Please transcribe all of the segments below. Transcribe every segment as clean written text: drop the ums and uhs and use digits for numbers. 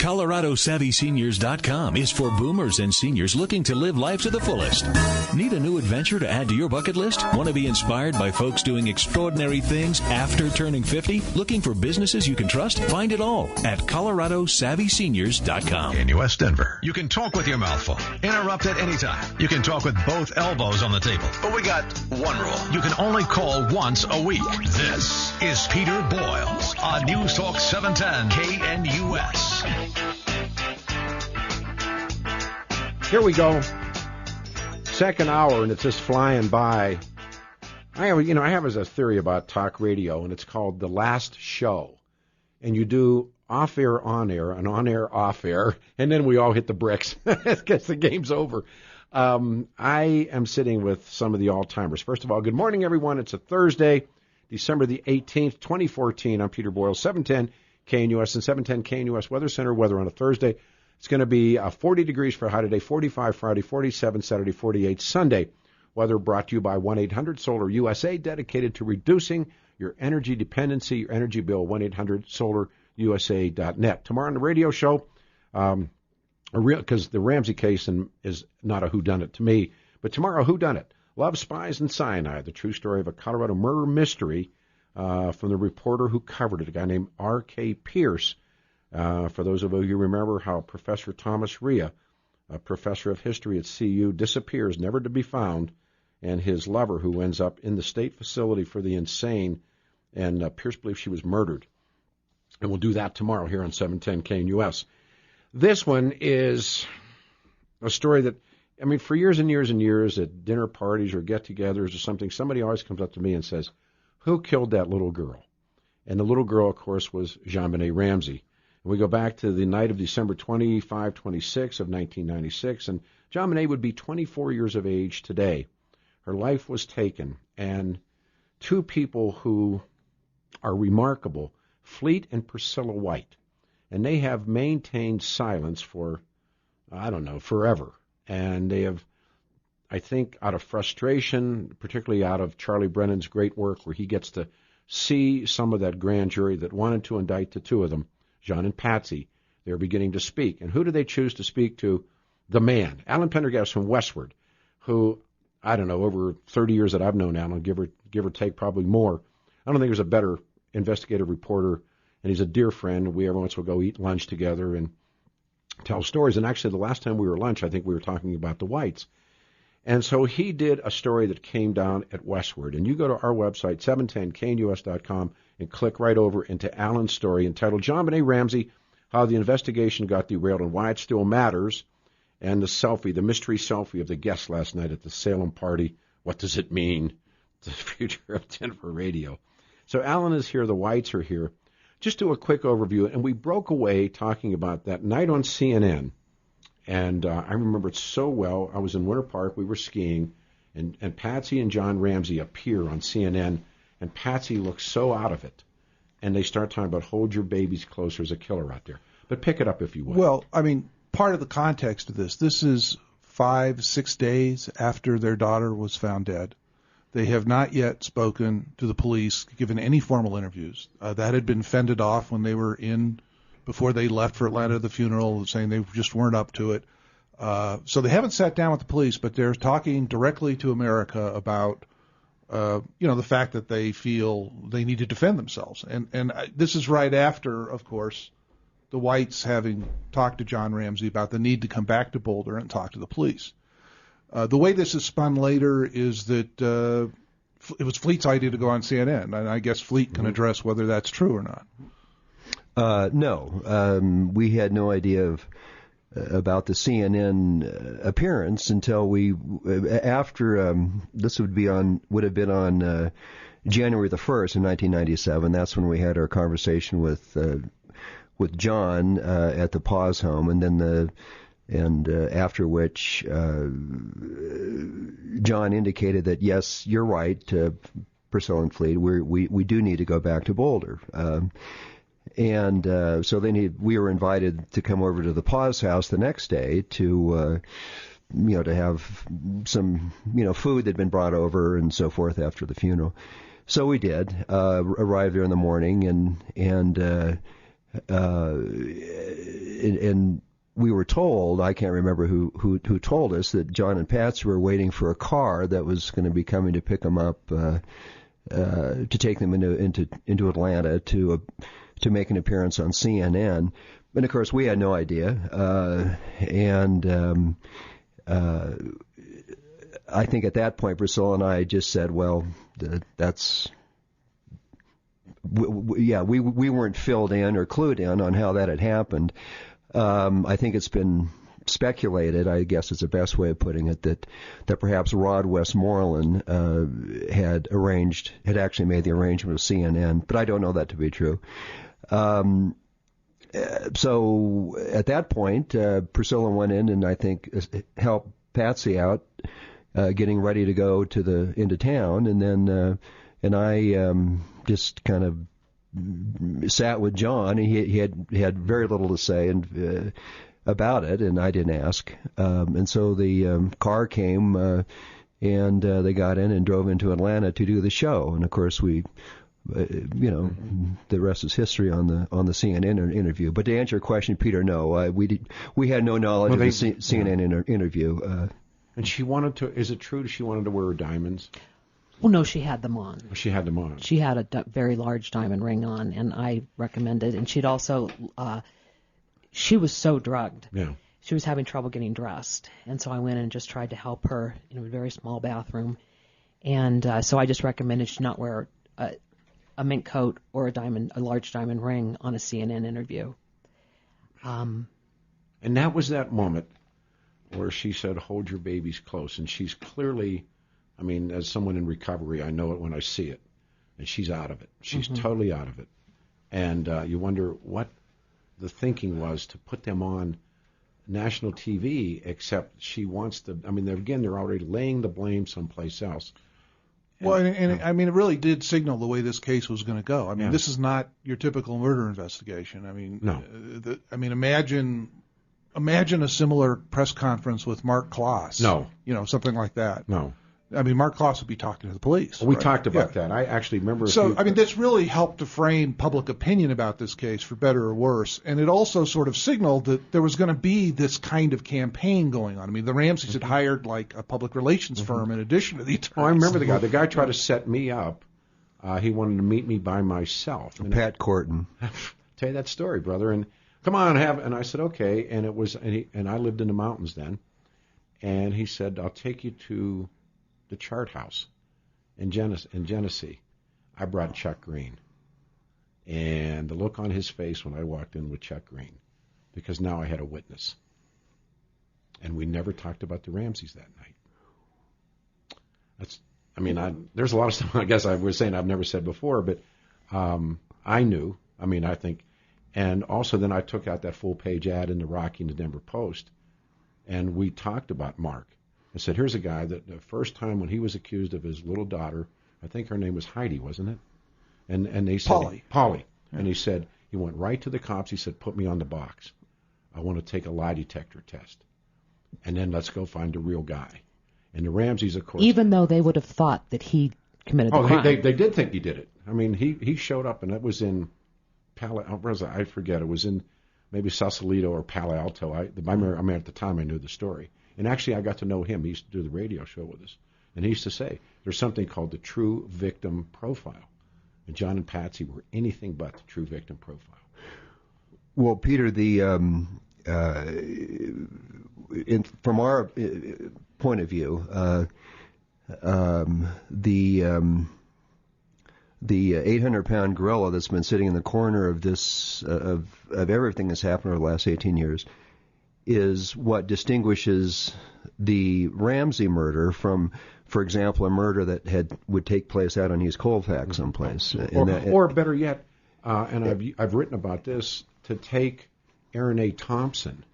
ColoradoSavvySeniors.com is for boomers and seniors looking to live life to the fullest. Need a new adventure to add to your bucket list? Want to be inspired by folks doing extraordinary things after turning 50? Looking for businesses you can trust? Find it all at ColoradoSavvySeniors.com. In U.S. Denver, you can talk with your mouth full. Interrupt at any time. You can talk with both elbows on the table. But we got one rule. You can only call once a week. This is Peter Boyles on News Talk 710 KNUS. Here we go. Second hour, and it's just flying by. I have as a theory about talk radio, and it's called the last show. And you do off-air, on-air, and on-air, off-air, and then we all hit the bricks because the game's over. I am sitting with some of the all-timers. First of all, good morning, everyone. It's a Thursday, December the 18th, 2014. I'm Peter Boyle, 710 KNUS and 710 KNUS Weather Center. Weather on a Thursday. It's going to be 40 degrees for a high today, 45 Friday, 47 Saturday, 48 Sunday. Weather brought to you by 1-800-SOLAR-USA, dedicated to reducing your energy dependency, your energy bill, 1-800-SOLAR-USA.net. Tomorrow on the radio show, because the Ramsey case is not a whodunit to me, but tomorrow, whodunit? Love, Spies, and Cyanide, the true story of a Colorado murder mystery from the reporter who covered it, a guy named R.K. Pierce. For those of you who remember how Professor Thomas Rhea, a professor of history at CU, disappears, never to be found, and his lover, who ends up in the state facility for the insane, and Pierce believes she was murdered. And we'll do that tomorrow here on 710 KNUS. This one is a story that, for years and years and years at dinner parties or get-togethers or something, somebody always comes up to me and says, who killed that little girl? And the little girl, of course, was JonBenet Ramsey. And we go back to the night of December 25, 26 of 1996, and JonBenet would be 24 years of age today. Her life was taken, and two people who are remarkable, Fleet and Priscilla White, and they have maintained silence for, forever. And they have, I think, out of frustration, particularly out of Charlie Brennan's great work where he gets to see some of that grand jury that wanted to indict the two of them, John and Patsy, they're beginning to speak. And who do they choose to speak to? The man, Alan Pendergast from Westward, who, over 30 years that I've known Alan, give or take probably more, I don't think there's a better investigative reporter, and he's a dear friend. We every once will go eat lunch together and tell stories. And actually, the last time we were at lunch, I think we were talking about the Whites. And so he did a story that came down at Westward. And you go to our website, 710knus.com, and click right over into Alan's story entitled JonBenet Ramsey, How the Investigation Got Derailed and Why It Still Matters, and the mystery selfie of the guest last night at the Salem party. What does it mean? The future of Denver radio. So Alan is here, the Whites are here. Just do a quick overview, and we broke away talking about that night on CNN, and I remember it so well. I was in Winter Park, we were skiing, and Patsy and John Ramsey appear on CNN, and Patsy looks so out of it, and they start talking about hold your babies close, there's a killer out there. But pick it up if you will. Well, part of the context of this is 5-6 days after their daughter was found dead. They have not yet spoken to the police, given any formal interviews. That had been fended off when they were in, before they left for Atlanta, the funeral, saying they just weren't up to it. So they haven't sat down with the police, but they're talking directly to America about, the fact that they feel they need to defend themselves. And this is right after, of course, the Whites having talked to John Ramsey about the need to come back to Boulder and talk to the police. The way this is spun later is that it was Fleet's idea to go on CNN, and I guess Fleet can address whether that's true or not. No, we had no idea about the CNN appearance until after this would have been on January the 1st in 1997. That's when we had our conversation with John at the Pause Home, and then after which John indicated that, yes, you're right, Priscilla and Fleet, we do need to go back to Boulder. So we were invited to come over to the Pause House the next day to have some, food that had been brought over and so forth after the funeral. So we did, arrived there in the morning, and and we were told, I can't remember who told us, that John and Patsy were waiting for a car that was going to be coming to pick them up to take them into Atlanta to make an appearance on CNN. And of course, we had no idea. I think at that point, Priscilla and I just said, well, that's. We weren't filled in or clued in on how that had happened. I think it's been speculated, I guess is the best way of putting it, that perhaps Rod Westmoreland had actually made the arrangement with CNN, but I don't know that to be true. So at that point, Priscilla went in and I think helped Patsy out, getting ready to go into town, and then and I just kind of sat with John. He had very little to say about it, and I didn't ask. And so the car came, and they got in and drove into Atlanta to do the show. And of course, we, the rest is history on the CNN interview. But to answer your question, Peter, no, we had no knowledge of the CNN interview. And she wanted to. Is it true that she wanted to wear diamonds? Well, no, she had them on. She had them on. She had a very large diamond ring on, and I recommended. And she'd also, she was so drugged. Yeah. She was having trouble getting dressed, and so I went and just tried to help her in a very small bathroom. And so I just recommended she not wear a mink coat or a large diamond ring on a CNN interview. And that was that moment where she said, "Hold your babies close," and she's clearly. I mean, as someone in recovery, I know it when I see it. And she's out of it. She's totally out of it. And you wonder what the thinking was to put them on national TV, except she wants to. I mean, again, they're already laying the blame someplace else. And I mean, it really did signal the way this case was going to go. I mean, this is not your typical murder investigation. I mean, no. Imagine a similar press conference with Mark Kloss. No. Something like that. No. I mean, Mark Kloss would be talking to the police. We talked about that. I actually remember. So, I mean, this really helped to frame public opinion about this case, for better or worse. And it also sort of signaled that there was going to be this kind of campaign going on. I mean, the Ramseys had hired like a public relations firm in addition to the attorneys. Oh, I remember the guy. The guy tried to set me up. He wanted to meet me by myself. Pat Corton. Tell you that story, brother. And come on, and I said, okay. And it was, and I lived in the mountains then. And he said, I'll take you to the chart house in Genesee. I brought Chuck Green. And the look on his face when I walked in with Chuck Green, because now I had a witness. And we never talked about the Ramseys that night. There's a lot of stuff I guess I was saying I've never said before, but I knew. I think. And also then I took out that full-page ad in the Rocky and the Denver Post, and we talked about Mark. I said, here's a guy that the first time when he was accused of his little daughter, I think her name was Heidi, wasn't it? And they said, Polly. Yeah. And he said, he went right to the cops. He said, put me on the box. I want to take a lie detector test. And then let's go find the real guy. And the Ramseys, of course. Even though they would have thought that he committed the crime. They did think he did it. I mean, he showed up, and it was in I forget. It was in maybe Sausalito or Palo Alto. At the time I knew the story. And actually, I got to know him. He used to do the radio show with us. And he used to say, there's something called the true victim profile. And John and Patsy were anything but the true victim profile. Well, Peter, from our point of view, the 800-pound gorilla that's been sitting in the corner of this of everything that's happened over the last 18 years is what distinguishes the Ramsey murder from, for example, a murder that would take place out on East Colfax someplace. Or better yet, and I've written about this, to take Aaron A. Thompson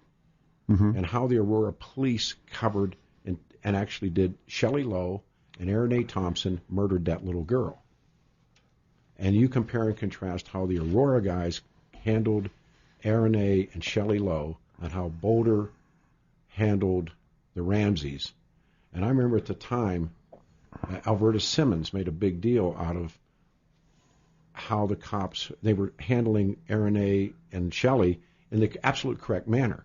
and how the Aurora police covered and actually did Shelley Lowe and Aaron A. Thompson murdered that little girl. And you compare and contrast how the Aurora guys handled Aaron A. and Shelley Lowe and how Boulder handled the Ramseys. And I remember at the time, Alberta Simmons made a big deal out of how the cops, they were handling Aaron A. and Shelley in the absolute correct manner.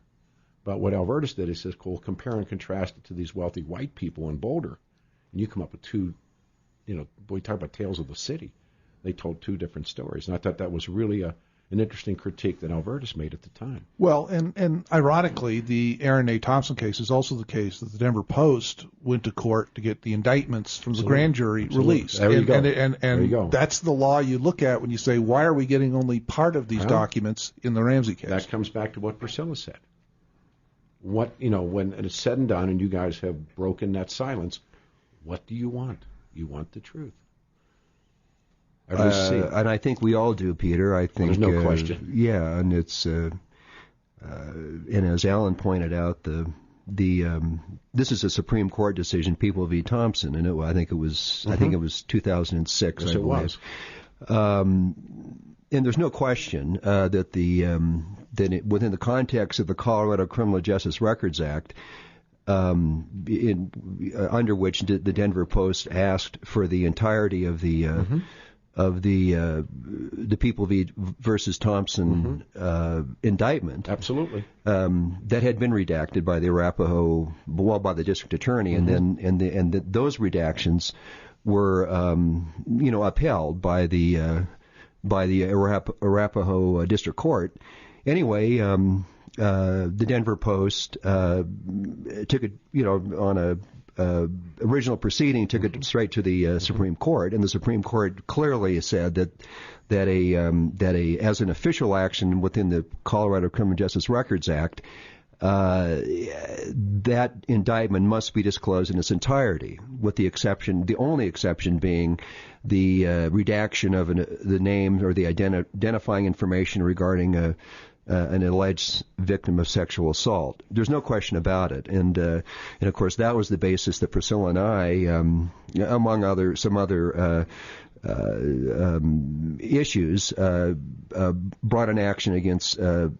But what Albertus did, he says, "Cool, compare and contrast it to these wealthy white people in Boulder, and you come up with two, we talk about tales of the city. They told two different stories." And I thought that was really an interesting critique that Albertus made at the time. Well, and ironically, the Aaron A. Thompson case is also the case that the Denver Post went to court to get the indictments from the grand jury released. There you go. And there you go. That's the law you look at when you say, why are we getting only part of these documents in the Ramsey case? That comes back to what Priscilla said. When it's said and done and you guys have broken that silence, what do you want? You want the truth. And I think we all do, Peter. I think there's no question. Yeah, and it's and as Alan pointed out, this is a Supreme Court decision, People v. Thompson, and I think it was 2006. Yes, I believe. It was. And there's no question that within the context of the Colorado Criminal Justice Records Act, under which the Denver Post asked for the entirety of the People versus Thompson indictment. Absolutely. That had been redacted by the by the district attorney, and then those redactions were upheld by the Arapahoe District Court. Anyway, the Denver Post took it, on a original proceeding, took it straight to the Supreme Court, and the Supreme Court clearly said that as an official action within the Colorado Criminal Justice Records Act, that indictment must be disclosed in its entirety, with the only exception being the redaction of the name or the identifying information regarding an alleged victim of sexual assault. There's no question about it, and of course that was the basis that Priscilla and I, among some other issues, brought an action against the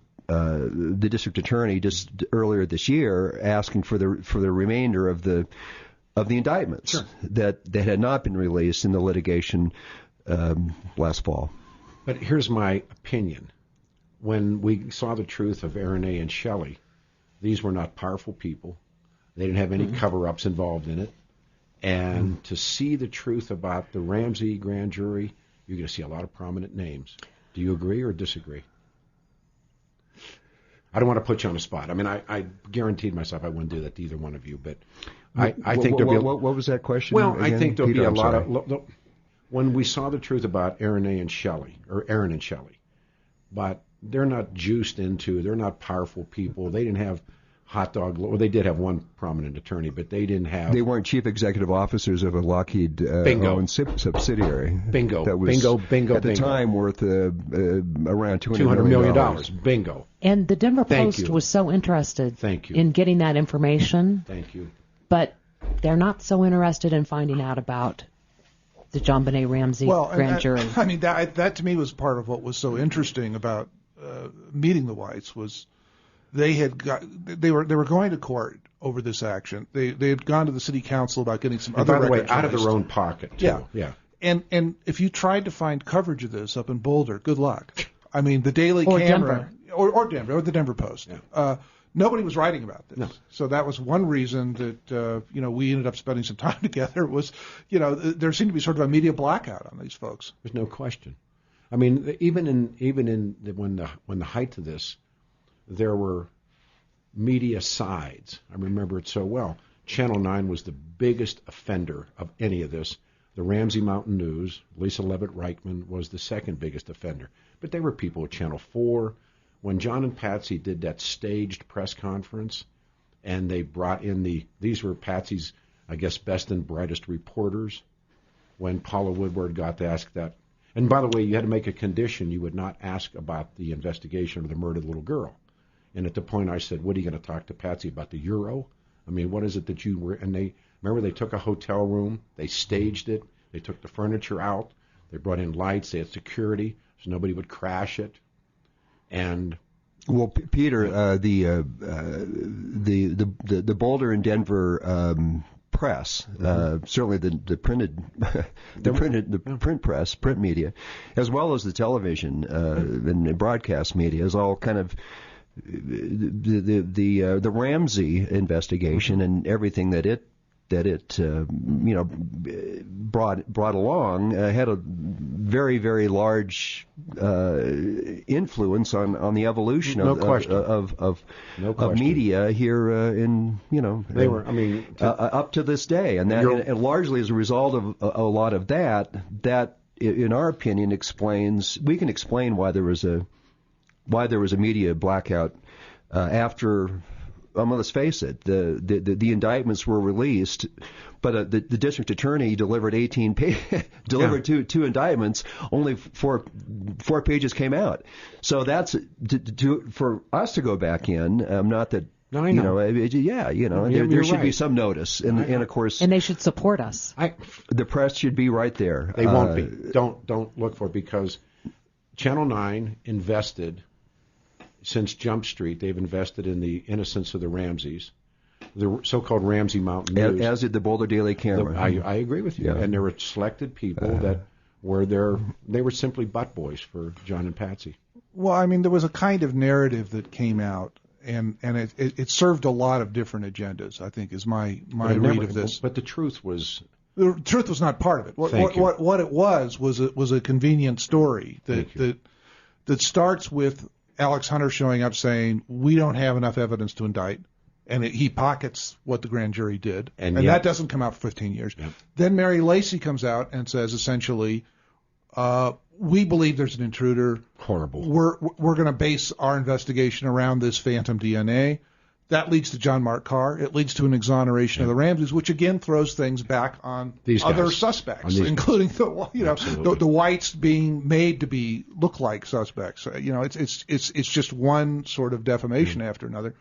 district attorney just earlier this year, asking for the remainder of the indictments that had not been released in the litigation last fall. But here's my opinion. When we saw the truth of Aaron A. and Shelley, these were not powerful people. They didn't have any cover-ups involved in it. And to see the truth about the Ramsey grand jury, you're going to see a lot of prominent names. Do you agree or disagree? I don't want to put you on the spot. I mean, I guaranteed myself I wouldn't do that to either one of you, but I think there'll be what was that question? Well, again? I think there'll Peter, be a lot of when we saw the truth about Aaron and Shelley, but they're not juiced into, they're not powerful people. They didn't have hot dog, or they did have one prominent attorney, but they didn't have. They weren't chief executive officers of a Lockheed-owned subsidiary. Bingo. That was at the time worth around $200 million. Bingo. And the Denver Post was so interested in getting that information. Thank you. But they're not so interested in finding out about the John Benet Ramsey grand jury. I mean, that to me was part of what was so interesting about meeting the Whites was they were going to court over this action. They had gone to the city council about getting some other records. By the way, out of their own pocket, too. Yeah. And if you tried to find coverage of this up in Boulder, good luck. I mean, the Daily Camera or Denver or the Denver Post. Yeah. Nobody was writing about this. No. So that was one reason that we ended up spending some time together. Was there seemed to be sort of a media blackout on these folks. There's no question. I mean, even in when the height of this, there were media sides. I remember it so well. Channel 9 was the biggest offender of any of this. The Ramsey Mountain News, Lisa Levitt Reichman, was the second biggest offender. But there were people at Channel 4. When John and Patsy did that staged press conference, and they brought in these were Patsy's, I guess, best and brightest reporters, when Paula Woodward got to ask that. And by the way, you had to make a condition you would not ask about the investigation of the murdered little girl. And at the point I said, what are you going to talk to Patsy about, the Euro? I mean, what is it that you were? And they took a hotel room, they staged it, they took the furniture out, they brought in lights, they had security, so nobody would crash it. And well, Peter, the Boulder and Denver press, certainly the print press, print media, as well as the television and broadcast media, is all kind of the Ramsey investigation and everything that it brought along had a very, very large influence on the evolution of media here they were, I mean, up to this day, and and largely as a result of a lot of that in our opinion we can explain why there was a media blackout after. Let's face it, the indictments were released, but the district attorney delivered two indictments. Only four pages came out. So that's for us to go back in. Not that. No, I know. There should be some notice, and of course, and they should support us. The press should be right there. They won't be. Don't look for it, because Channel 9 invested. Since Jump Street, they've invested in the innocence of the Ramseys, the so-called Ramsey Mountain News. As did the Boulder Daily Camera. I agree with you. Yeah. And there were selected people that were they were simply butt boys for John and Patsy. Well, I mean, there was a kind of narrative that came out, and it served a lot of different agendas, I think, is my read of this. But the truth was... The truth was not part of it. What it was a convenient story that starts with Alex Hunter showing up saying, we don't have enough evidence to indict, and he pockets what the grand jury did, and that doesn't come out for 15 years. Yep. Then Mary Lacey comes out and says, essentially, we believe there's an intruder. Horrible. We're going to base our investigation around this phantom DNA. That leads to John Mark Carr. It leads to an exoneration of the Ramseys, which again throws things back on these other suspects, including the whites being made to look like suspects. It's just one sort of defamation after another,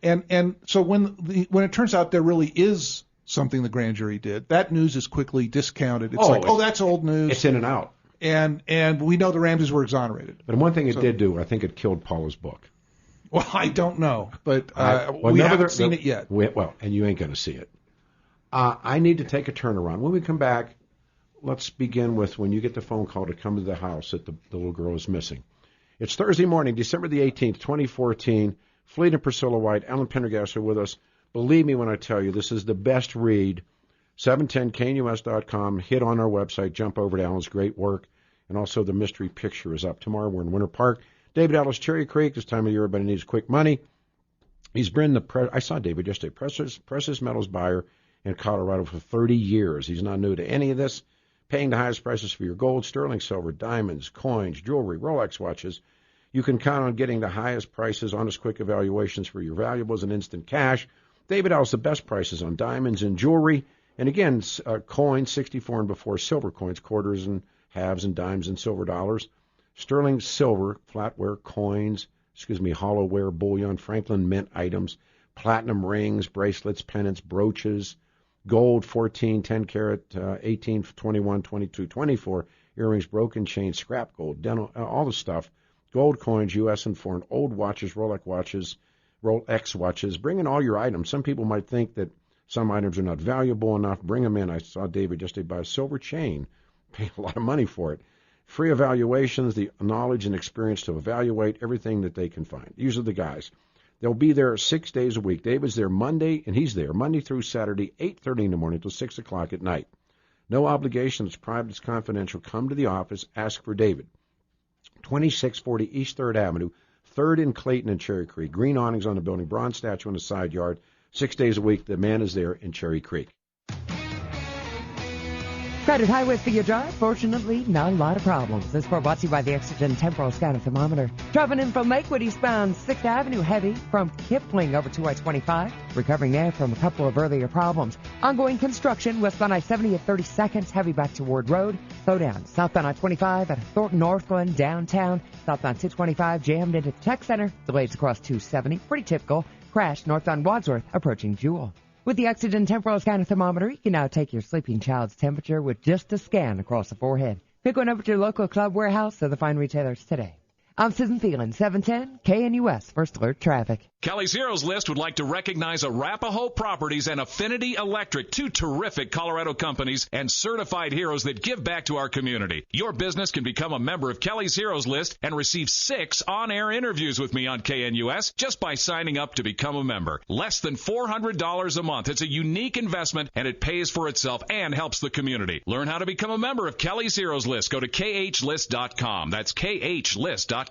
and so when it turns out there really is something the grand jury did, that news is quickly discounted. It's that's old news. It's in and out, and we know the Ramseys were exonerated. But one thing it did do, I think it killed Paula's book. Well, I don't know, but we haven't seen it yet. And you ain't going to see it. I need to take a turnaround. When we come back, let's begin with when you get the phone call to come to the house that the little girl is missing. It's Thursday morning, December the 18th, 2014. Fleet and Priscilla White, Alan Pendergast are with us. Believe me when I tell you, this is the best read. 710knus.com. Hit on our website. Jump over to Alan's great work. And also the mystery picture is up tomorrow. We're in Winter Park. David Ellis, Cherry Creek. This time of year, everybody needs quick money. He's been I saw David yesterday, precious metals buyer in Colorado for 30 years. He's not new to any of this. Paying the highest prices for your gold, sterling silver, diamonds, coins, jewelry, Rolex watches. You can count on getting the highest prices, honest, quick evaluations for your valuables, and instant cash. David Ellis, the best prices on diamonds and jewelry. And again, coins, 64 and before, silver coins, quarters and halves and dimes and silver dollars. Sterling silver, flatware, coins, hollowware, bullion, Franklin Mint items, platinum rings, bracelets, pendants, brooches, gold 14, 10 karat, 18, 21, 22, 24, earrings, broken chains, scrap gold, dental, all the stuff, gold coins, U.S. and foreign, old watches, Rolex watches. Bring in all your items. Some people might think that some items are not valuable enough. Bring them in. I saw David yesterday buy a silver chain, pay a lot of money for it. Free evaluations, the knowledge and experience to evaluate everything that they can find. These are the guys. They'll be there 6 days a week. David's there Monday, and he's there Monday through Saturday, 8:30 in the morning till 6 o'clock at night. No obligation. It's private. It's confidential. Come to the office. Ask for David. 2640 East 3rd Avenue, 3rd in Clayton and Cherry Creek. Green awnings on the building, bronze statue in the side yard. 6 days a week. The man is there in Cherry Creek. Crowded highways for your drive? Fortunately, not a lot of problems. This report brought to you by the Exergen Temporal Scanner Thermometer. Driving in from Lakewood eastbound 6th Avenue, heavy from Kipling over to I-25. Recovering there from a couple of earlier problems. Ongoing construction westbound I-70 at 30 seconds, heavy back to Ward Road. Slow down southbound I-25 at Thornton Northland downtown. Southbound 225 jammed into the Tech Center. Delays across 270, pretty typical. Crash northbound Wadsworth approaching Jewel. With the Exergen Temporal Scanner Thermometer, you can now take your sleeping child's temperature with just a scan across the forehead. Pick one up at your local club, warehouse, or the fine retailers today. I'm Susan Phelan, 710 KNUS First Alert Traffic. Kelly's Heroes List would like to recognize Arapahoe Properties and Affinity Electric, two terrific Colorado companies and certified heroes that give back to our community. Your business can become a member of Kelly's Heroes List and receive 6 on-air interviews with me on KNUS just by signing up to become a member. Less than $400 a month. It's a unique investment, and it pays for itself and helps the community. Learn how to become a member of Kelly's Heroes List. Go to khlist.com. That's khlist.com.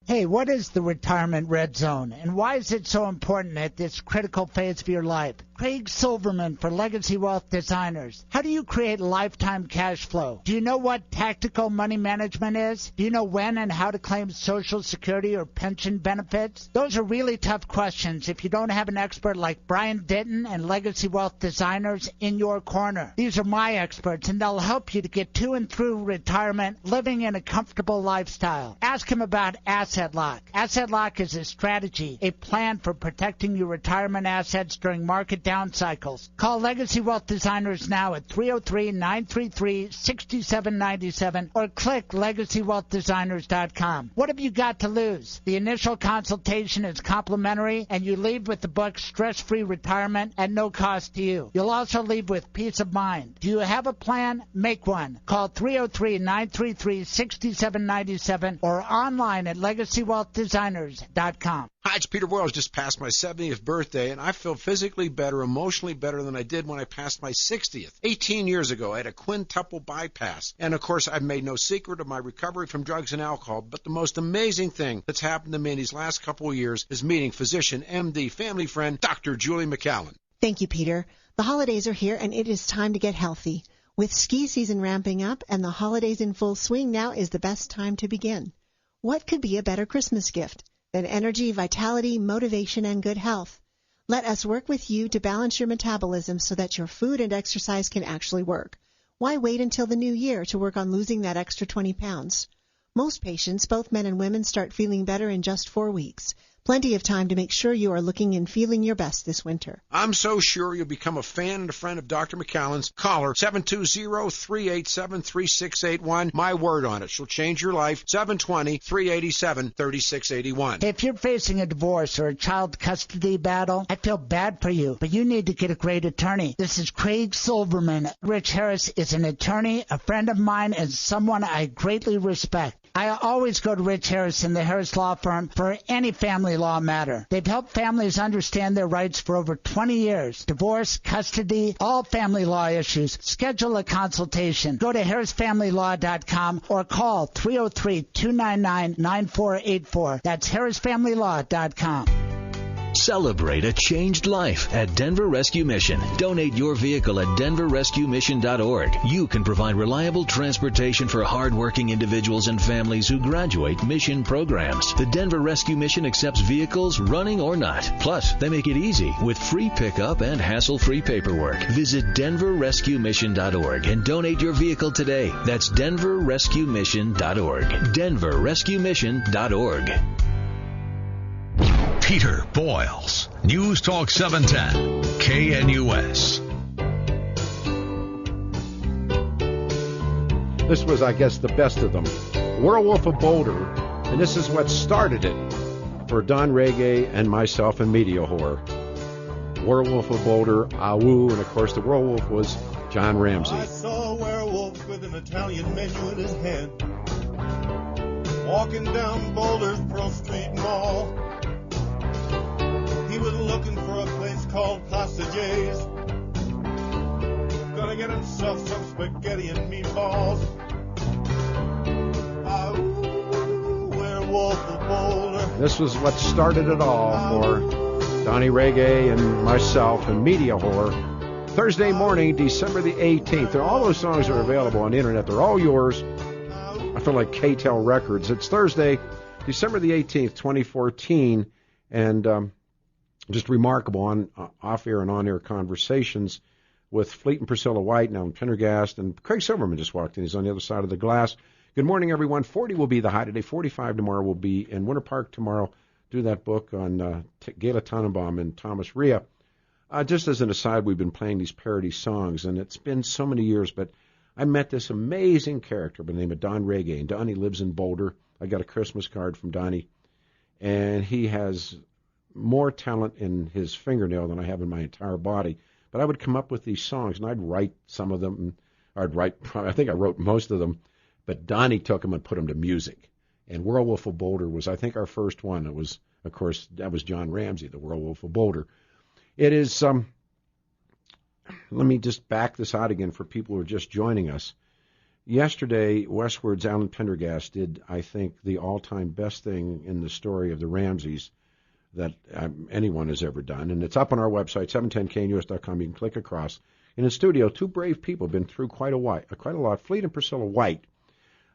Hey, what is the retirement red zone, and why is it so important at this critical phase of your life? Craig Silverman for Legacy Wealth Designers. How do you create lifetime cash flow? Do you know what tactical money management is? Do you know when and how to claim Social Security or pension benefits? Those are really tough questions if you don't have an expert like Brian Denton and Legacy Wealth Designers in your corner. These are my experts, and they'll help you to get to and through retirement living in a comfortable lifestyle. Ask him about Asset Lock. Asset Lock is a strategy, a plan for protecting your retirement assets during market down cycles. Call Legacy Wealth Designers now at 303-933-6797 or click legacywealthdesigners.com. What have you got to lose? The initial consultation is complimentary, and you leave with the book Stress-Free Retirement at no cost to you. You'll also leave with peace of mind. Do you have a plan? Make one. Call 303-933-6797 or online at legacywealthdesigners.com. Hi, it's Peter Boyles. Just passed my 70th birthday, and I feel physically better, emotionally better than I did when I passed my 60th. 18 years ago, I had a quintuple bypass. And, of course, I've made no secret of my recovery from drugs and alcohol, but the most amazing thing that's happened to me in these last couple of years is meeting physician, MD, family friend, Dr. Julie McAllen. Thank you, Peter. The holidays are here, and it is time to get healthy. With ski season ramping up and the holidays in full swing, now is the best time to begin. What could be a better Christmas gift than energy, vitality, motivation, and good health? Let us work with you to balance your metabolism so that your food and exercise can actually work. Why wait until the new year to work on losing that extra 20 pounds? Most patients, both men and women, start feeling better in just 4 weeks. Plenty of time to make sure you are looking and feeling your best this winter. I'm so sure you'll become a fan and a friend of Dr. McAllen's. Call her, 720-387-3681. My word on it. She'll change your life. 720-387-3681. If you're facing a divorce or a child custody battle, I feel bad for you, but you need to get a great attorney. This is Craig Silverman. Rich Harris is an attorney, a friend of mine, and someone I greatly respect. I always go to Rich Harris and the Harris Law Firm for any family law matter. They've helped families understand their rights for over 20 years. Divorce, custody, all family law issues. Schedule a consultation. Go to harrisfamilylaw.com or call 303-299-9484. That's harrisfamilylaw.com. Celebrate a changed life at Denver Rescue Mission. Donate your vehicle at denverrescuemission.org. You can provide reliable transportation for hardworking individuals and families who graduate mission programs. The Denver Rescue Mission accepts vehicles running or not. Plus, they make it easy with free pickup and hassle-free paperwork. Visit denverrescuemission.org and donate your vehicle today. That's denverrescuemission.org. denverrescuemission.org. Peter Boyles, News Talk 710, KNUS. This was, I guess, the best of them. Werewolf of Boulder, and this is what started it for Don Reggae and myself and Media Whore. Werewolf of Boulder, Awu, and of course the werewolf was John Ramsey. I saw a werewolf with an Italian menu in his hand, walking down Boulder's Pearl Street Mall. He was looking for a place called Pasta J's. Gonna get himself some spaghetti and meatballs. Werewolf of Boulder. This was what started it all for Donnie Reggae and myself and Media Whore. Thursday morning, December the 18th. And all those songs are available on the internet. They're all yours. I feel like K-Tel Records. It's Thursday, December the 18th, 2014. And just remarkable on off-air and on-air conversations with Fleet and Priscilla White, now in Pendergast, and Craig Silverman just walked in. He's on the other side of the glass. Good morning, everyone. 40 will be the high today. 45 tomorrow. Will be in Winter Park tomorrow. Do that book on Gayla Tannenbaum and Thomas Ria. Just as an aside, we've been playing these parody songs, and it's been so many years, but I met this amazing character by the name of Don Reggae. And Donnie lives in Boulder. I got a Christmas card from Donnie. And he has more talent in his fingernail than I have in my entire body. But I would come up with these songs, and I'd write some of them. I think I wrote most of them. But Donnie took them and put them to music. And Werewolf of Boulder was, I think, our first one. It was, of course, that was John Ramsey, the Werewolf of Boulder. It is, let me just back this out again for people who are just joining us. Yesterday, Westward's Alan Pendergast did, I think, the all-time best thing in the story of the Ramseys that anyone has ever done. And it's up on our website, 710knus.com. You can click across. In the studio, two brave people have been through quite a lot, Fleet and Priscilla White.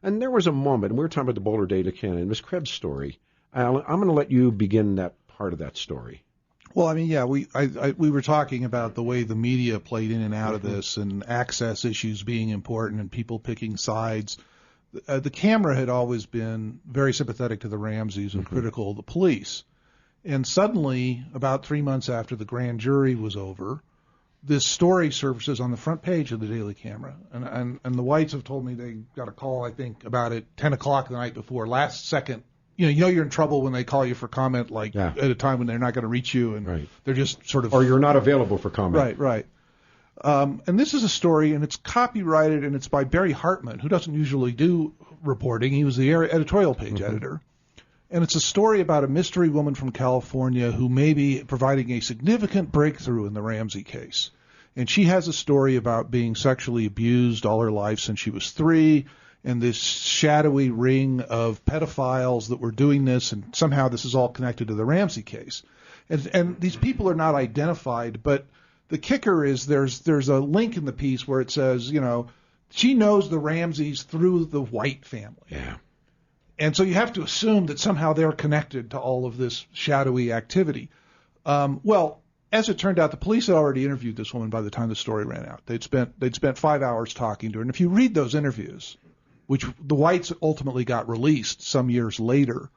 And there was a moment, and we were talking about the Boulder Data Cannon, Miss Krebs' story. Alan, I'm going to let you begin that part of that story. Well, I mean, yeah, we were talking about the way the media played in and out of this, and access issues being important, and people picking sides. The camera had always been very sympathetic to the Ramseys and critical of the police. And suddenly, about 3 months after the grand jury was over, this story surfaces on the front page of the Daily Camera. And the Whites have told me they got a call, I think, about it 10 o'clock the night before, last second. You know you're in trouble when they call you for comment, at a time when they're not going to reach you, and they're just sort of... Or you're not available for comment. Right. And this is a story, and it's copyrighted, and it's by Barry Hartman, who doesn't usually do reporting. He was the editorial page editor. And it's a story about a mystery woman from California who may be providing a significant breakthrough in the Ramsey case. And she has a story about being sexually abused all her life since she was 3, and this shadowy ring of pedophiles that were doing this, and somehow this is all connected to the Ramsey case. And these people are not identified, but the kicker is there's a link in the piece where it says, she knows the Ramseys through the White family. Yeah. And so you have to assume that somehow they're connected to all of this shadowy activity. Well, as it turned out, the police had already interviewed this woman by the time the story ran out. They'd spent 5 hours talking to her. And if you read those interviews, which the Whites ultimately got released some years later,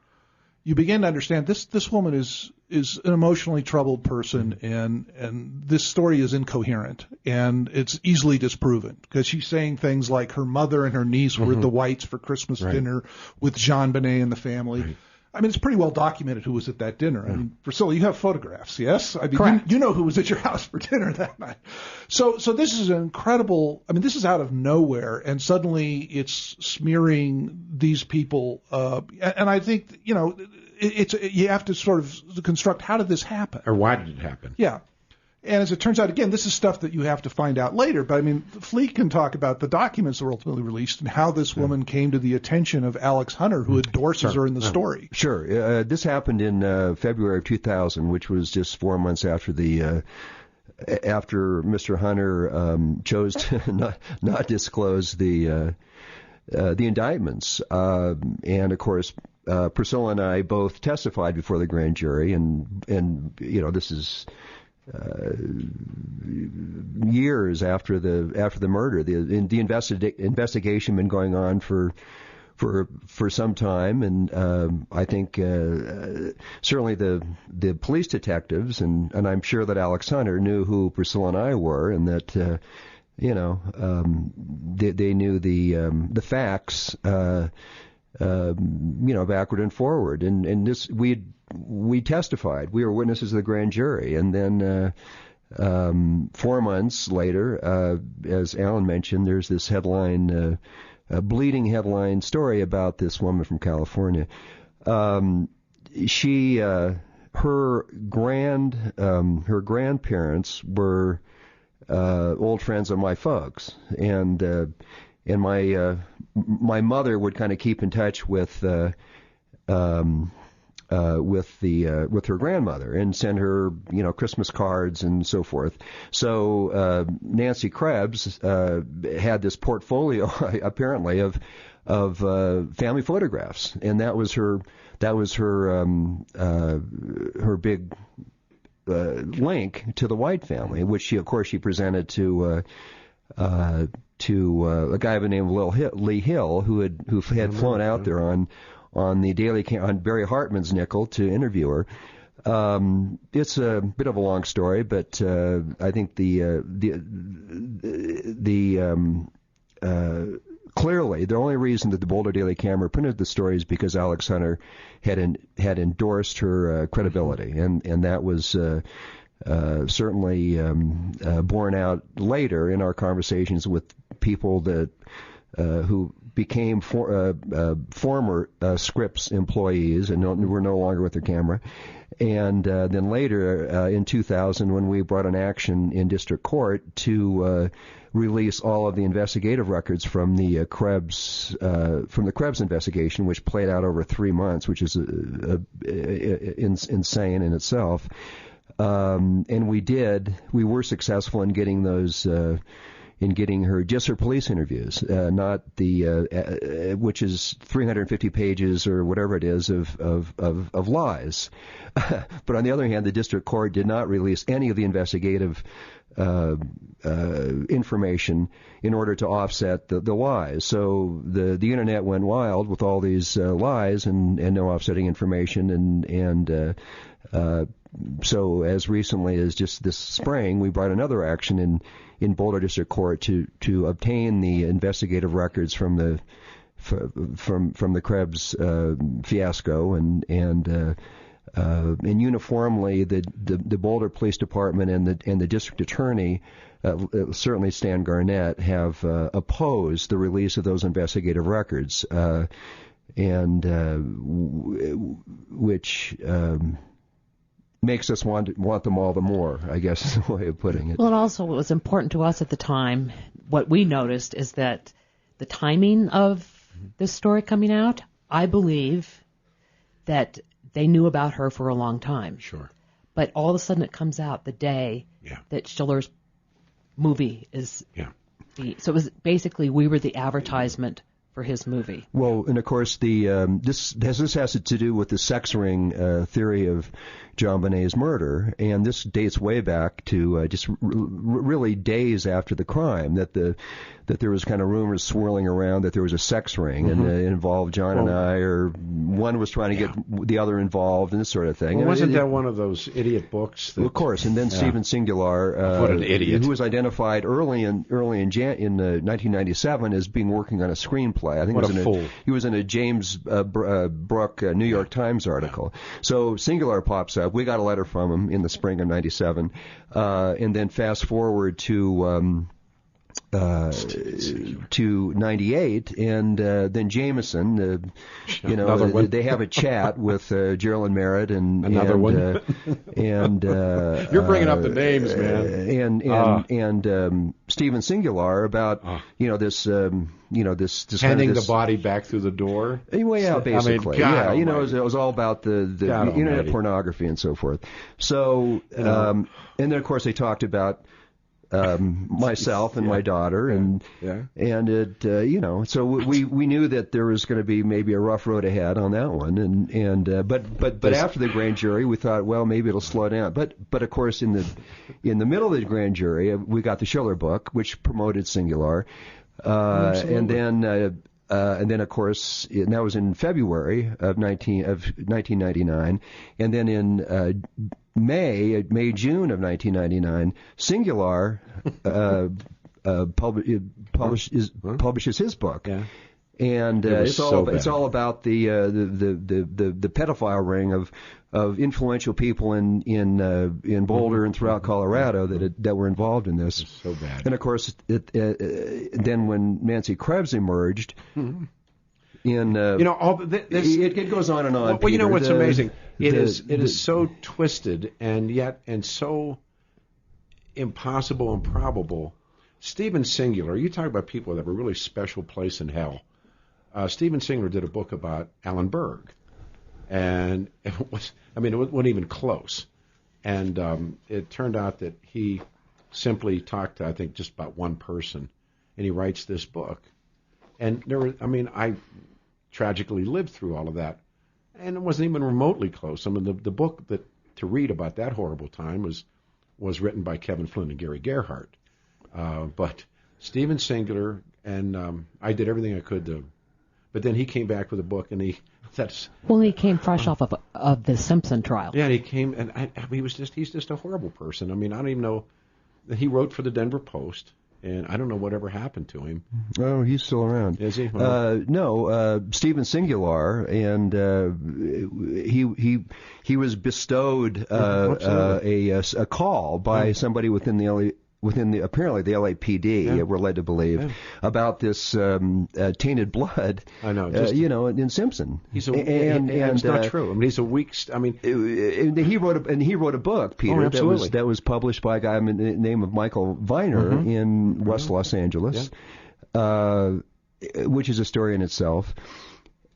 you begin to understand this woman is an emotionally troubled person, and this story is incoherent, and it's easily disproven because she's saying things like her mother and her niece were at the Whites for Christmas dinner with Jean Benet and the family. Right. I mean, it's pretty well documented who was at that dinner. I mean, Priscilla, you have photographs, yes? I mean, you know who was at your house for dinner that night. So this is an incredible, this is out of nowhere, and suddenly it's smearing these people. And I think, you have to sort of construct, how did this happen? Or why did it happen? Yeah. And as it turns out, again, this is stuff that you have to find out later. But, Fleet can talk about the documents that were ultimately released and how this woman came to the attention of Alex Hunter, who endorses her in the story. Sure. This happened in February of 2000, which was just 4 months after after Mr. Hunter chose to not disclose the indictments. And, of course, Priscilla and I both testified before the grand jury, and this is... years after the murder, the investigation been going on for some time, and I think certainly the police detectives, and I'm sure that Alex Hunter knew who Priscilla and I were, and that they knew the facts, backward and forward, and this we testified. We were witnesses of the grand jury. And then 4 months later, as Alan mentioned, there's this headline, bleeding headline story about this woman from California. Her grandparents were old friends of my folks, and my mother would kind of keep in touch with her grandmother and send her, Christmas cards and so forth. So Nancy Krebs had this portfolio apparently of family photographs, and that was her big link to the White family, which she presented to a guy by the name of Lee Hill, who had flown out there on the Daily on Barry Hartman's nickel to interview her. It's a bit of a long story, but I think the clearly, the only reason that the Boulder Daily Camera printed the story is because Alex Hunter had endorsed her credibility, and that was certainly borne out later in our conversations with people that who became former Scripps employees and were no longer with their camera. And then later, in 2000, when we brought an action in district court to release all of the investigative records from the Krebs investigation, which played out over 3 months, which is insane in itself. And we were successful in getting those. In getting her police interviews, not the which is 350 pages or whatever it is of lies. But on the other hand, the district court did not release any of the investigative information in order to offset the lies. So the internet went wild with all these lies and no offsetting information, and so as recently as just this spring, we brought another action in Boulder District Court to obtain the investigative records from the Krebs fiasco, and uniformly the Boulder Police Department and the district attorney, certainly Stan Garnett, have opposed the release of those investigative records, which makes us want them all the more, I guess is the way of putting it. Well, and also what was important to us at the time, what we noticed is that the timing of this story coming out, I believe that they knew about her for a long time. Sure. But all of a sudden it comes out the day that Schiller's movie is. Yeah. So it was basically we were the advertisement for his movie. Well, and of course this has to do with the sex ring theory of John Bonet's murder, and this dates way back to just really days after the crime, that there was kind of rumors swirling around that there was a sex ring, and it involved John and I, or one was trying to get the other involved, and this sort of thing. Well, wasn't that one of those idiot books? Of course, and then Stephen Singular, what an idiot, who was identified early in 1997 as being working on a screenplay. I think he was in a James Brooke New York Times article. So Singular pops up. We got a letter from him in the spring of '97, and then fast forward to 98, and then Jameson, they have a chat with Geraldine Merritt and another one, and you're bringing up the names, man, and Stephen Singular about this handing the body back through the door. Well, yeah, basically, I mean, it was all about the internet pornography and so forth. So, and then of course they talked about myself and my daughter, and it so we knew that there was going to be maybe a rough road ahead on that one, but after the grand jury we thought, well, maybe it'll slow down, but of course in the middle of the grand jury we got the Schiller book, which promoted Singular, and then of course that was in February of 1999, and then in June of 1999, Singular publishes his book, and it's all about the pedophile ring of influential people in Boulder and throughout Colorado that were involved in this. It's so bad. And of course, then when Nancy Krebs emerged. It goes on and on. Well, Peter. You know what's amazing? It is so twisted and so impossible and probable. Stephen Singular, you talk about people that have a really special place in hell. Stephen Singular did a book about Alan Berg, and it wasn't even close. And it turned out that he simply talked to, I think, just about one person, and he writes this book. And I tragically lived through all of that, and it wasn't even remotely close. I mean, the book to read about that horrible time was written by Kevin Flynn and Gary Gerhardt, but Stephen Singular, and I did everything I could to, but then he came back with a book, and he came fresh off of the Simpson trial. Yeah, and he came, and he's just a horrible person. I mean, I don't even know that he wrote for the Denver Post. And I don't know whatever happened to him. Oh, he's still around. Is he? No, Stephen Singular, and he was bestowed a call by somebody within the apparently the LAPD, we're led to believe, about this tainted blood. I know, in Simpson. It's not true. I mean, he's a weak. He wrote a book, Peter, that was published by a guy by the name of Michael Viner in West Los Angeles, which is a story in itself.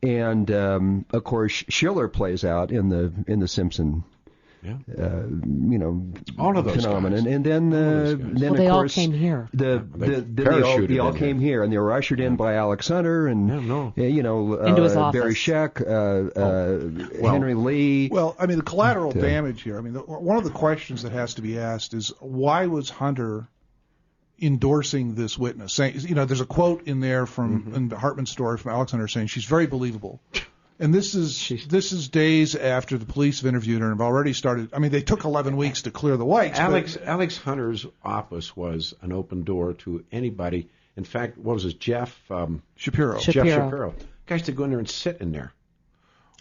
And of course, Schiller plays out in the Simpson. All of those phenomenon, guys. And then of they course all came here. They all came here, and they were ushered in by Alex Hunter and into his office. Barry Scheck, Henry Lee. Well, I mean, the collateral damage here. I mean, one of the questions that has to be asked is why was Hunter endorsing this witness? Saying, there's a quote in there from in Hartman's story from Alex Hunter saying she's very believable. And this is days after the police have interviewed her and have already started. I mean, they took 11 weeks to clear the whites. Alex Hunter's office was an open door to anybody. In fact, what was his Jeff Shapiro? Jeff Shapiro. Guys to go in there and sit in there.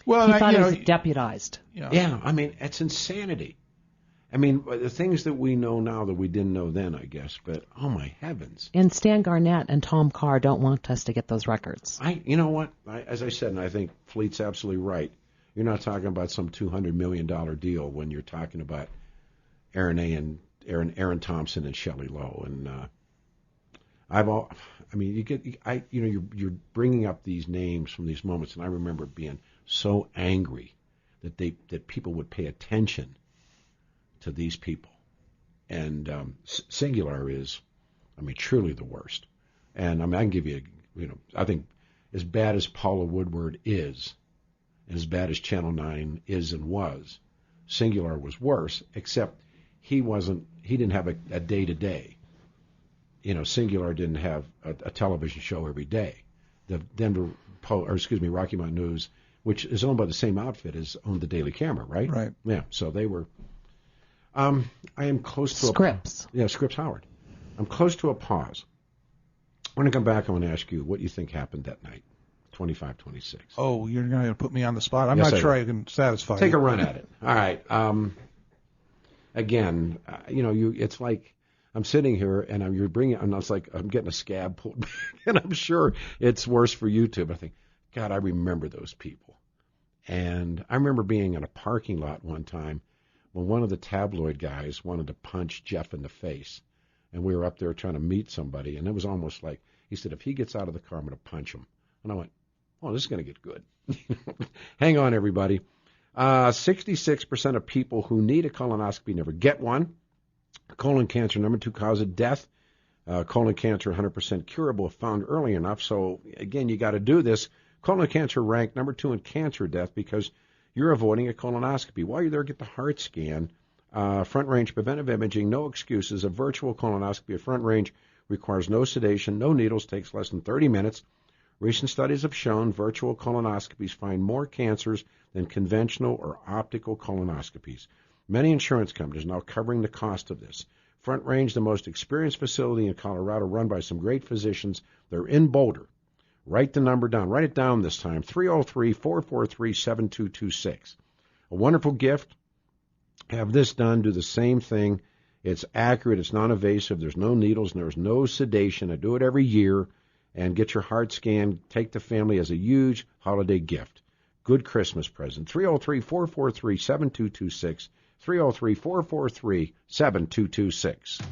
Well, he thought he was deputized. Yeah, I mean, it's insanity. I mean, the things that we know now that we didn't know then, I guess. But, oh, my heavens. And Stan Garnett and Tom Carr don't want us to get those records. You know what? As I said, and I think Fleet's absolutely right, you're not talking about some $200 million deal when you're talking about Aaron Thompson and Shelley Lowe. And you're bringing up these names from these moments, and I remember being so angry that people would pay attention to these people. And Singular is, truly the worst. And I can give you, I think as bad as Paula Woodward is, and as bad as Channel 9 is and was, Singular was worse, except he didn't have a day-to-day. Singular didn't have a television show every day. The Rocky Mountain News, which is owned by the same outfit as owned the Daily Camera, right? Right. Yeah, so they were... I am close to Scripps. Scripps Howard. I'm close to a pause. When I come back, I want to ask you what you think happened that night, 25-26. Oh, you're going to put me on the spot. I'm not sure I can satisfy you. Take a run at it. All right. Again, it's like I'm sitting here and it's like I'm getting a scab pulled back, and I'm sure it's worse for you too. But I think, God, I remember those people. And I remember being in a parking lot one time when one of the tabloid guys wanted to punch Jeff in the face, and we were up there trying to meet somebody, and it was almost like, he said, if he gets out of the car, I'm going to punch him. And I went, oh, this is going to get good. Hang on, everybody. 66% of people who need a colonoscopy never get one. Colon cancer, number 2 cause of death. Colon cancer, 100% curable if found early enough. So, again, you got to do this. Colon cancer ranked number 2 in cancer death because you're avoiding a colonoscopy. While you're there, get the heart scan. Front range preventive imaging, no excuses. A virtual colonoscopy at front range requires no sedation, no needles, takes less than 30 minutes. Recent studies have shown virtual colonoscopies find more cancers than conventional or optical colonoscopies. Many insurance companies are now covering the cost of this. Front Range, the most experienced facility in Colorado, run by some great physicians. They're in Boulder. Write the number down. Write it down this time, 303-443-7226. A wonderful gift. Have this done. Do the same thing. It's accurate. It's non-invasive. There's no needles and there's no sedation. I do it every year. And get your heart scanned. Take the family as a huge holiday gift. Good Christmas present. 303-443-7226. 303-443-7226.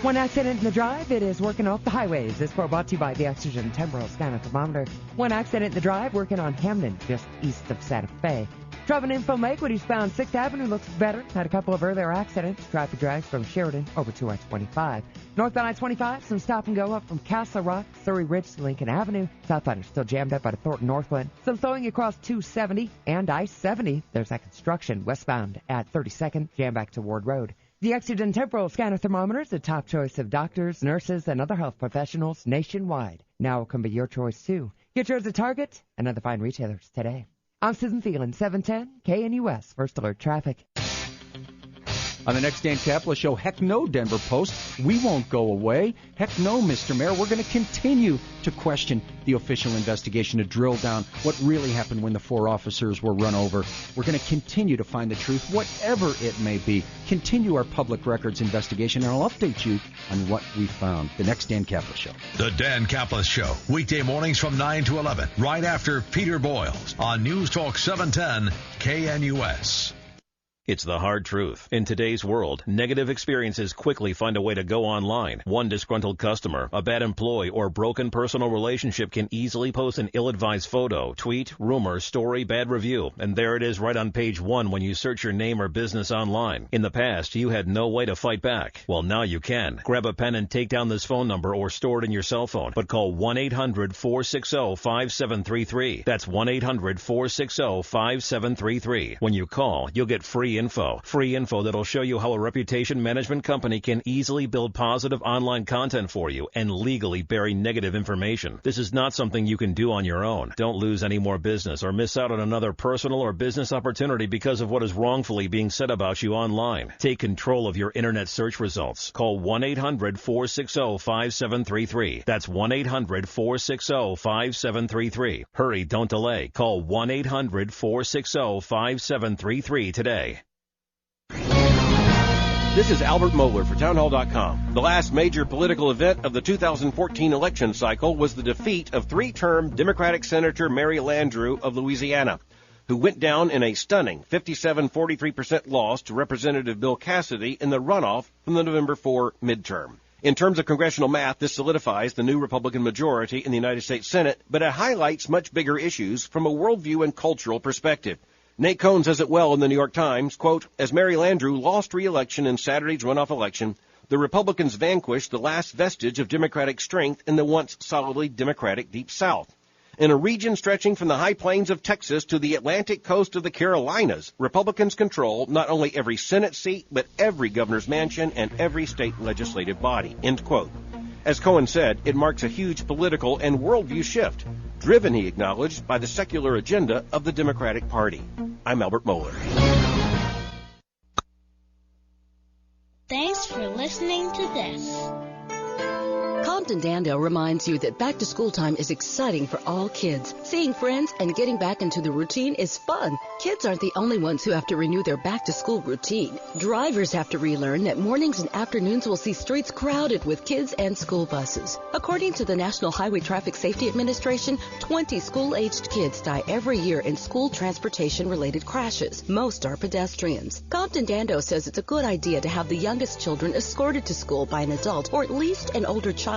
One accident in the drive, it is working off the highways. This report brought to you by the Oxygen Temporal Scanner Thermometer. One accident in the drive, working on Hamden, just east of Santa Fe. Driving in from Lakewood, eastbound 6th Avenue looks better. Had a couple of earlier accidents. Traffic drags from Sheridan over to I-25. Northbound I-25, some stop and go up from Castle Rock, Surrey Ridge to Lincoln Avenue. Southbound are still jammed up out of Thornton Northwood. Some slowing across 270 and I-70. There's that construction westbound at 32nd, jam back to Ward Road. The Oxygen Temporal Scanner Thermometer is the top choice of doctors, nurses, and other health professionals nationwide. Now it can be your choice, too. Get yours at Target and other fine retailers today. I'm Susan Thielen, 710 KNUS, First Alert Traffic. On the next Dan Capella Show, heck no, Denver Post. We won't go away. Heck no, Mr. Mayor. We're going to continue to question the official investigation to drill down what really happened when the 4 officers were run over. We're going to continue to find the truth, whatever it may be. Continue our public records investigation, and I'll update you on what we found. The next Dan Capella Show. The Dan Capella Show, weekday mornings from 9 to 11, right after Peter Boyles on News Talk 710 KNUS. It's the hard truth. In today's world, negative experiences quickly find a way to go online. One disgruntled customer, a bad employee, or broken personal relationship can easily post an ill-advised photo, tweet, rumor, story, bad review, and there it is right on page 1 when you search your name or business online. In the past, you had no way to fight back. Well, now you can. Grab a pen and take down this phone number or store it in your cell phone, but call 1-800-460-5733. That's 1-800-460-5733. When you call, you'll get free info that'll show you how a reputation management company can easily build positive online content for you and legally bury negative information. This is not something you can do on your own. Don't lose any more business or miss out on another personal or business opportunity because of what is wrongfully being said about you online. Take control of your internet search results. Call 1-800-460-5733. That's 1-800-460-5733. Hurry, don't delay. Call 1-800-460-5733 today. This is Albert Mohler for Townhall.com. The last major political event of the 2014 election cycle was the defeat of 3-term Democratic Senator Mary Landrieu of Louisiana, who went down in a stunning 57-43% loss to Representative Bill Cassidy in the runoff from the November 4 midterm. In terms of congressional math, this solidifies the new Republican majority in the United States Senate, but it highlights much bigger issues from a worldview and cultural perspective. Nate Cohn says it well in the New York Times, quote, as Mary Landrieu lost re-election in Saturday's runoff election, the Republicans vanquished the last vestige of Democratic strength in the once solidly Democratic Deep South. In a region stretching from the high plains of Texas to the Atlantic coast of the Carolinas, Republicans control not only every Senate seat, but every governor's mansion and every state legislative body, end quote. As Cohen said, it marks a huge political and worldview shift, driven, he acknowledged, by the secular agenda of the Democratic Party. I'm Albert Mohler. Thanks for listening to this. Compton Dandale reminds you that back-to-school time is exciting for all kids. Seeing friends and getting back into the routine is fun. Kids aren't the only ones who have to renew their back-to-school routine. Drivers have to relearn that mornings and afternoons will see streets crowded with kids and school buses. According to the National Highway Traffic Safety Administration, 20 school-aged kids die every year in school transportation-related crashes. Most are pedestrians. Compton Dandale says it's a good idea to have the youngest children escorted to school by an adult or at least an older child.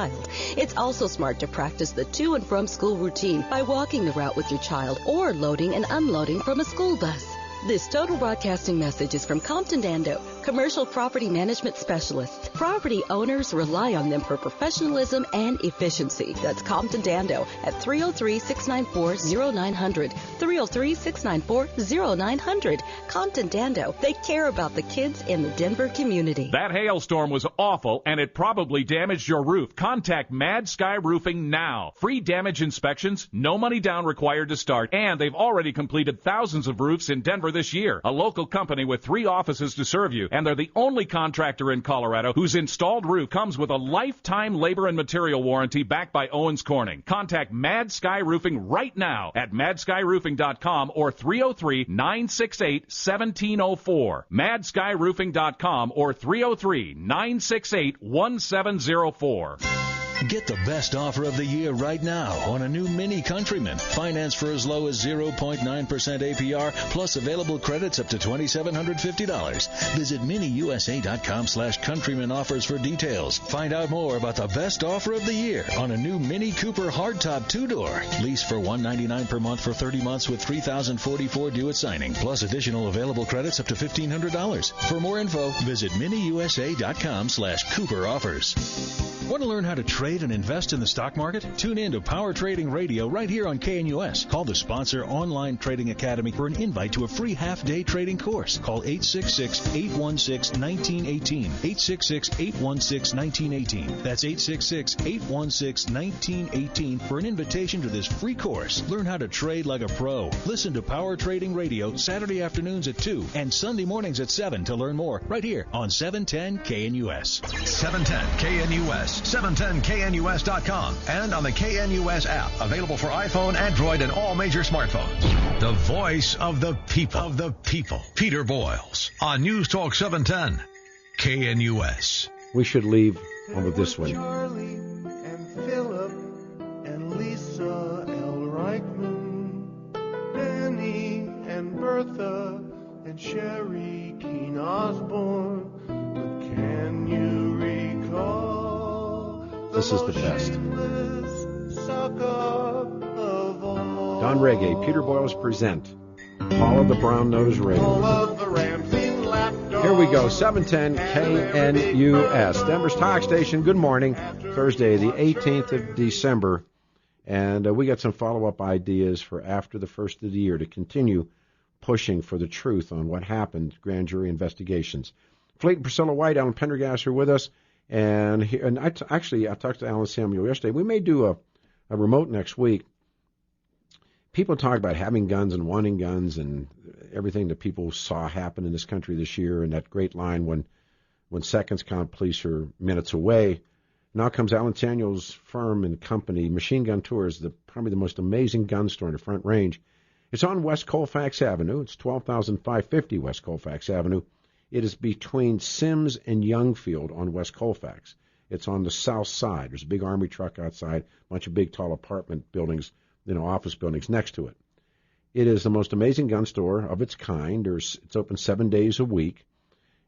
It's also smart to practice the to and from school routine by walking the route with your child or loading and unloading from a school bus. This Total Broadcasting message is from Compton Dando, commercial property management specialists. Property owners rely on them for professionalism and efficiency. That's Compton Dando at 303-694-0900. 303-694-0900. Compton Dando. They care about the kids in the Denver community. That hailstorm was awful, and it probably damaged your roof. Contact Mad Sky Roofing now. Free damage inspections, no money down required to start, and they've already completed thousands of roofs in Denver this year. A local company with 3 offices to serve you, and they're the only contractor in Colorado whose installed roof comes with a lifetime labor and material warranty backed by Owens Corning. Contact Mad Sky Roofing right now at madskyroofing.com or 303-968-1704. madskyroofing.com or 303-968-1704. Get the best offer of the year right now on a new Mini Countryman. Finance for as low as 0.9% APR plus available credits up to $2,750. Visit miniusa.com/countryman offers for details. Find out more about the best offer of the year on a new Mini Cooper hardtop 2-door. Lease for $199 per month for 30 months with $3,044 due at signing, plus additional available credits up to $1,500. For more info, visit miniusa.com/Cooper offers. Want to learn how to trade trade and invest in the stock market? Tune in to Power Trading Radio right here on KNUS. Call the sponsor Online Trading Academy for an invite to a free half-day trading course. Call 866-816-1918. 866-816-1918. That's 866-816-1918 for an invitation to this free course. Learn how to trade like a pro. Listen to Power Trading Radio Saturday afternoons at 2 and Sunday mornings at 7 to learn more right here on 710 KNUS. 710 KNUS, 710KNUS.com, and on the KNUS app, available for iPhone, Android, and all major smartphones. The voice of the people. Peter Boyles on News Talk 710 KNUS. We should leave on with this one. Charlie and Philip and Lisa L. Reichman, Benny and Bertha and Sherry Keene Osborne. But can you recall This is the best. suck up of all? Don Reggae, Peter Boyles present Paula the Brown-Nosed Raven. All of the Ramsey lapdogs. Here we go, 710 KNUS, Denver's talk station. Good morning, Thursday, the 18th of December. And we got some follow-up ideas for after the first of the year to continue pushing for the truth on what happened, grand jury investigations. Fleet and Priscilla White, Alan Pendergast are with us. And I talked to Alan Samuel yesterday. We may do a remote next week. People talk about having guns and wanting guns and everything that people saw happen in this country this year, and that great line when seconds count, police are minutes away. Now comes Alan Samuel's firm and company, Machine Gun Tours, probably the most amazing gun store in the Front Range. It's on West Colfax Avenue. It's 12,550 West Colfax Avenue. It is between Sims and Youngfield on West Colfax. It's on the south side. There's a big Army truck outside, a bunch of big, tall apartment buildings, office buildings next to it. It is the most amazing gun store of its kind. It's open 7 days a week.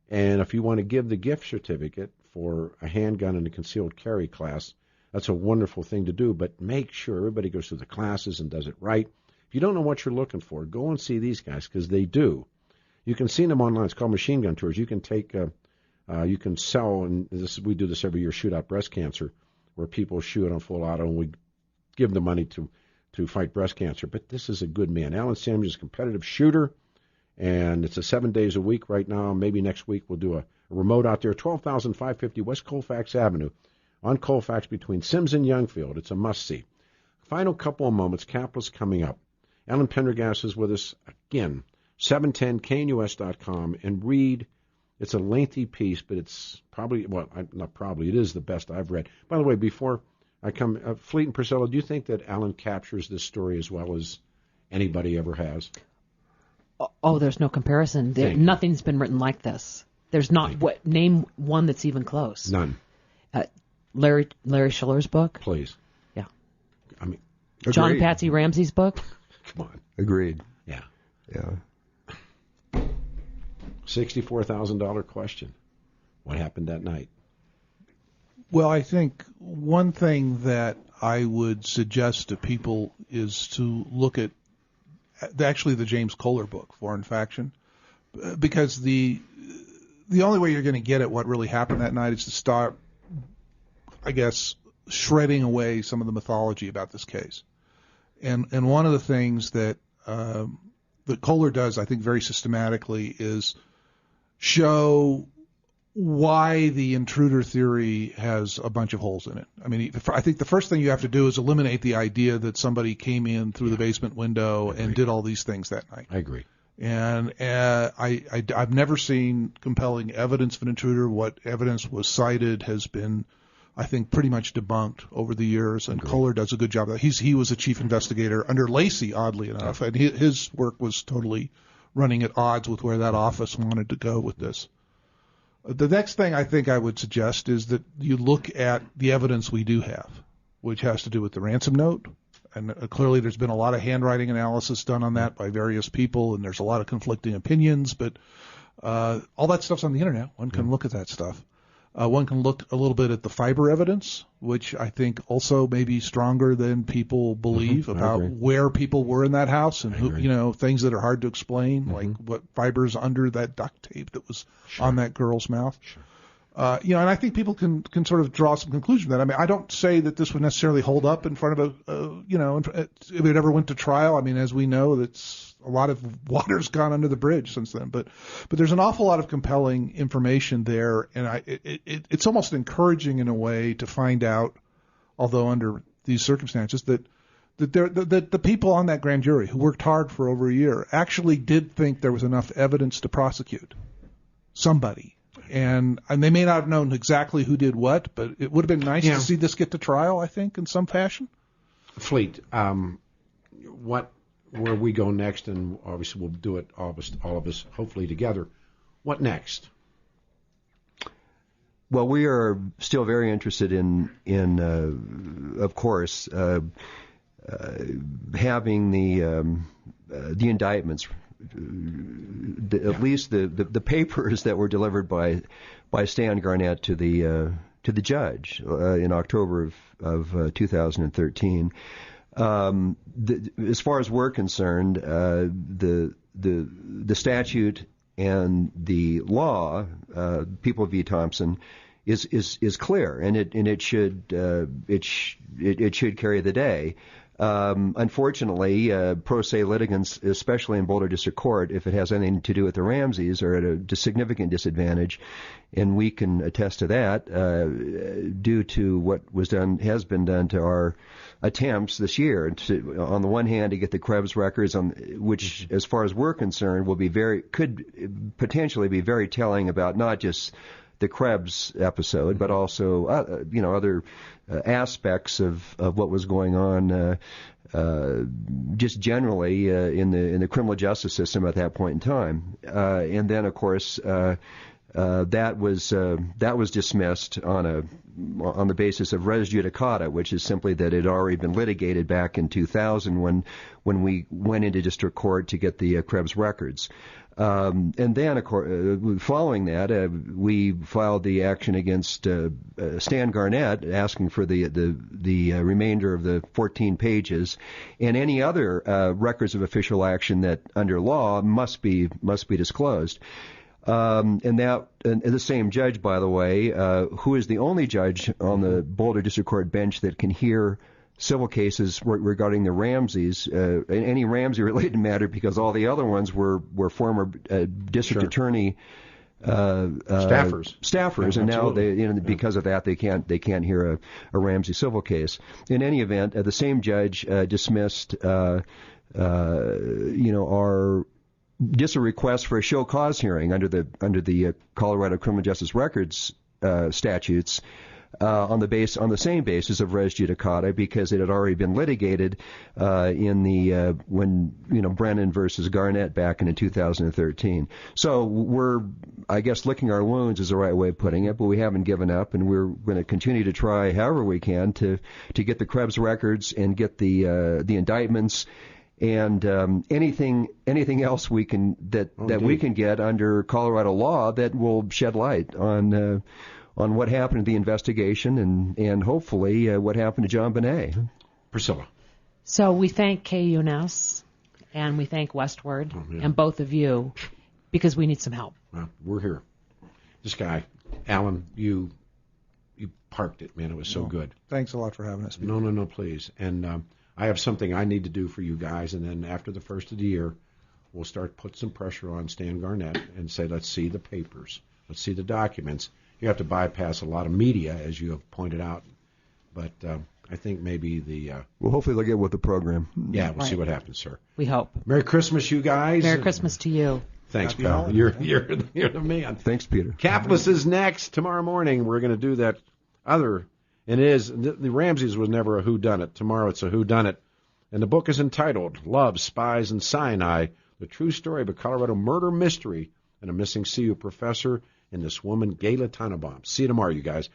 And if you want to give the gift certificate for a handgun and a concealed carry class, that's a wonderful thing to do. But make sure everybody goes through the classes and does it right. If you don't know what you're looking for, go and see these guys, because they do. You can see them online. It's called Machine Gun Tours. You can you can sell, and we do this every year, shoot out breast cancer, where people shoot on full auto, and we give them money to fight breast cancer. But this is a good man. Alan Samuels is a competitive shooter, and it's 7 days a week right now. Maybe next week we'll do a remote out there. 12,550 West Colfax Avenue on Colfax between Sims and Youngfield. It's a must-see. Final couple of moments. Capital's coming up. Alan Pendergast is with us again. 710knus.com, and read. It's a lengthy piece, but it's probably, it is the best I've read. By the way, before I come, Fleet and Priscilla, do you think that Alan captures this story as well as anybody ever has? Oh, there's no comparison. Nothing's been written like this. There's not. Name one that's even close. None. Larry Schiller's book? Please. Yeah. I mean, John agreed. Patsy Ramsey's book? Come on. Agreed. Yeah. Yeah. $64,000 question. What happened that night? Well, I think one thing that I would suggest to people is to look at actually the James Kohler book, Foreign Faction, because the only way you're going to get at what really happened that night is to start, I guess, shredding away some of the mythology about this case. And one of the things that Kohler does, I think, very systematically is show why the intruder theory has a bunch of holes in it. I mean, I think the first thing you have to do is eliminate the idea that somebody came in through the basement window and did all these things that night. I agree. And I've never seen compelling evidence of an intruder. What evidence was cited has been, I think, pretty much debunked over the years, and Kohler does a good job of that. He was a chief investigator under Lacey, oddly enough, and his work was totally running at odds with where that office wanted to go with this. The next thing I think I would suggest is that you look at the evidence we do have, which has to do with the ransom note. And clearly there's been a lot of handwriting analysis done on that by various people, and there's a lot of conflicting opinions. But all that stuff's on the Internet. One can look at that stuff. One can look a little bit at the fiber evidence, which I think also may be stronger than people believe about where people were in that house and who, things that are hard to explain, like what fibers under that duct tape that was on that girl's mouth. And I think people can sort of draw some conclusion from that. I mean, I don't say that this would necessarily hold up in front of if it ever went to trial. I mean, as we know, that's a lot of water's gone under the bridge since then. But there's an awful lot of compelling information there, and it's almost encouraging in a way to find out, although under these circumstances, that the people on that grand jury who worked hard for over a year actually did think there was enough evidence to prosecute somebody. And they may not have known exactly who did what, but it would have been nice to see this get to trial, I think, in some fashion. Fleet, where we go next, and obviously we'll do it, all of us hopefully together. What next? Well, we are still very interested in of course, having the indictments. At least the papers that were delivered by Stan Garnett to the judge in October of 2013. As far as we're concerned, the statute and the law, People v. Thompson, is clear, and it should carry the day. Unfortunately, pro se litigants, especially in Boulder District Court, if it has anything to do with the Ramseys, are at a significant disadvantage, and we can attest to that due to what has been done to our attempts this year. On the one hand, to get the Krebs records, which, as far as we're concerned, could potentially be very telling about not just the Krebs episode, but also other aspects of what was going on just generally in the criminal justice system at that point in time. And then, of course, that was dismissed on the basis of res judicata, which is simply that it had already been litigated back in 2000 when we went into district court to get the Krebs records. And then, of course, following that, we filed the action against Stan Garnett, asking for the remainder of the 14 pages, and any other records of official action that, under law, must be disclosed. And the same judge, by the way, who is the only judge on the Boulder District Court bench that can hear civil cases regarding the Ramseys, any Ramsey-related matter, because all the other ones were former district attorney staffers, and now because of that they can't hear a Ramsey civil case. In any event, the same judge dismissed our just a request for a show cause hearing under the Colorado Criminal Justice Records statutes. On the same basis of res judicata, because it had already been litigated when Brennan versus Garnett back in 2013. So we're, I guess, licking our wounds is the right way of putting it, but we haven't given up, and we're going to continue to try however we can to get the Krebs records and get the indictments and anything else we can we can get under Colorado law that will shed light on what happened to the investigation and hopefully what happened to John Bonet. Priscilla. So we thank KUNS and we thank Westward and both of you because we need some help. Well, we're here. This guy, Alan, you parked it, man. It was so good. Thanks a lot for having us. No, please. And I have something I need to do for you guys, and then after the first of the year, we'll start put some pressure on Stan Garnett and say, let's see the papers. Let's see the documents. You have to bypass a lot of media, as you have pointed out. But I think maybe well, hopefully they'll get with the program. Yeah, we'll see what happens, sir. We hope. Merry Christmas, you guys. Merry Christmas to you. Thanks, pal. You're the man. Thanks, Peter. Capitalist is next. Tomorrow morning, we're going to do that other. And it is, the Ramseys was never a whodunit. Tomorrow it's a whodunit. And the book is entitled Love, Spies, and Sinai, the true story of a Colorado murder mystery and a missing CU professor and this woman, Gayla Tannenbaum. See you tomorrow, you guys.